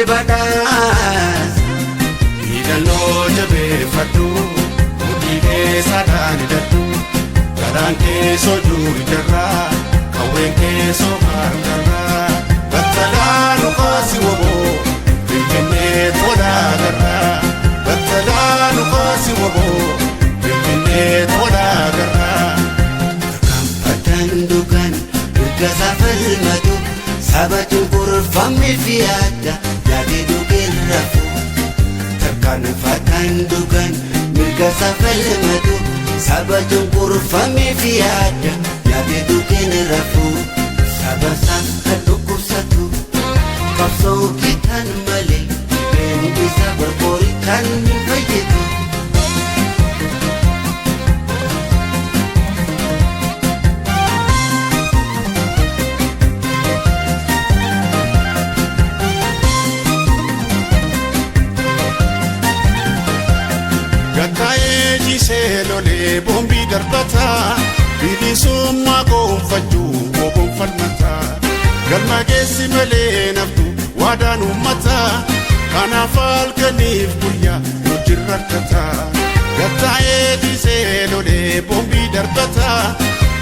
badas idano jabe fatu mudide sadani datu garanke soju jarra kawenke so karkara batalanu qasi wabo bimne toda garra batalanu qasi wabo bimne toda garra kampatandukan gazafal madu sabatu kurfami fiada jadi dukir rafu terkan fatandukan gazafal madu sabatu kurfami fiada jadi dukir rafu sabasam kadukur satu kapso kitan male ben bisa berkorikan fajitu Gatae jiselole bombi darbata bilisumma gonfaju gonfalmata galma gesi male naftu wadan ummata kana falkanif kuya yujirrakata Gatae jiselole bombi darbata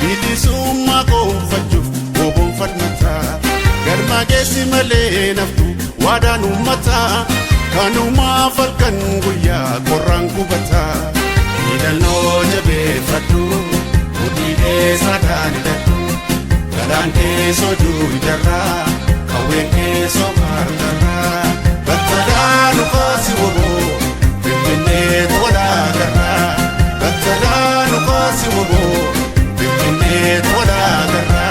bilisumma gonfaju gonfalmata galma gesi male naftu wadan ummata kanuma falkan guya korang kubata idano jabe fatu mudide sadani datu garanke soju jarra kawenke so karkara batalanu qasi wabo bimne toda garra batalanu qasi wabo bimne toda garra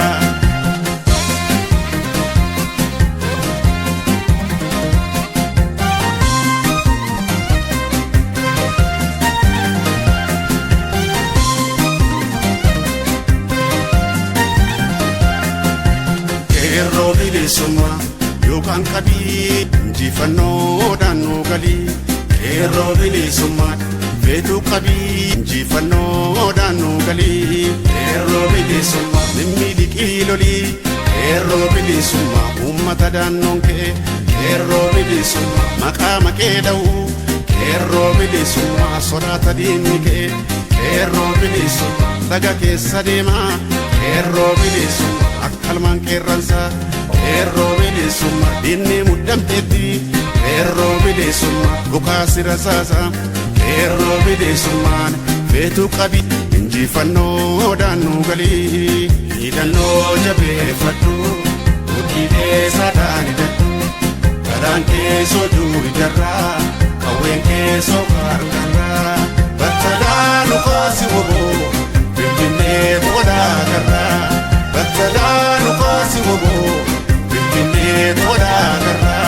Suma yokan kabi jifano danu gali kero bili suma vetu kabi jifano danu gali kero bili suma nimidi kiloli kero bili suma ummata danonke kero bili suma makama kedau kero bili suma sorata dinike kero bili suma daga kesadema kero bili suma akalman keransa Erro bilisumma dinni muddamtetti Erro bilisumma bukaasira saasa Erro bilisummaan feetu qabi injifannoo daannu galii hidhannoo jabeeffadhu mudhiidhee saadhaan hidhadhu garaan keessoo duuri jarraa qawween keessoo qarqarraa battalaanu qaasi woboo finfinnee toodhaa garraa battalaanu qaasi woboo toda garra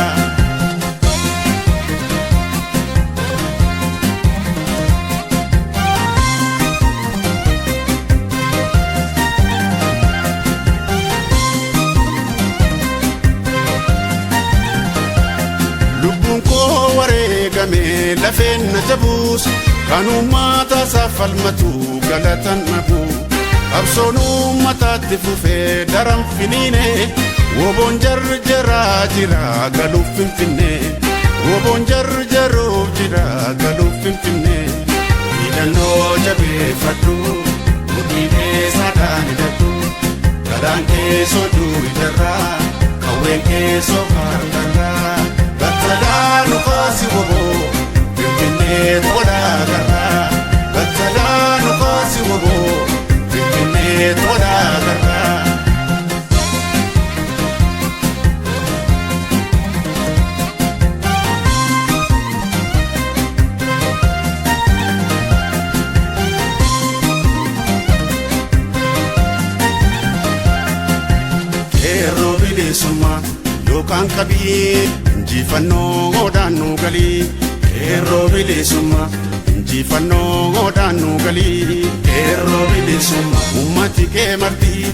lubbun ko wareegame lafeen na jabuus kanummaa taasaa falmatu galatan nabu qabsoon uummataatti fufee daran finiine Wobon jarjara jira galuf finfinne Wobon jarjaruuf jira galuf finfinne hidhannoo jabeeffadhu mudhiidhee saadhaan hidhadhu garaan keessoo duuri jarraa qawween keessoo qarqarraa battalaanu qaasi woboo finfinnee toodhaa garraa battalaanu qaasi woboo finfinnee toodhaa garraa Suma yokan kabi injifannoo daannu galii Erro bilisumma injifannoo daannu galii Erro bilisumma ummati kee marti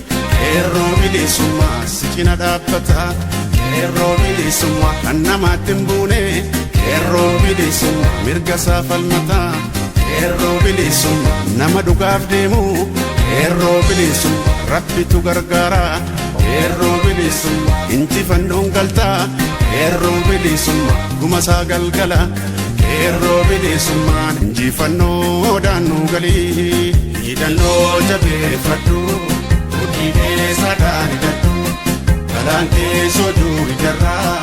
Erro bilisumma si cina dhaabbata Erro bilisumma kan namaatti hin buune Erro bilisumma mirga isaa falmata Erro bilisumma nama dhugaaf deemu Erro bilisumma rabbitu gargaara qeerroo bilisummaa injifannoon galtaa qeerroo bilisummaa gumasaa galgala qeerroo bilisummaan injifannoodhaan nu galii hidhannoo jabeeffadhu hudhiidhee sadaan hidhadhu galaan keessoo duubidarraa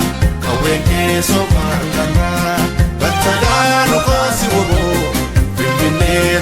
qawween keessoo fardarraa battadhaan ukaasi woboo finfinnee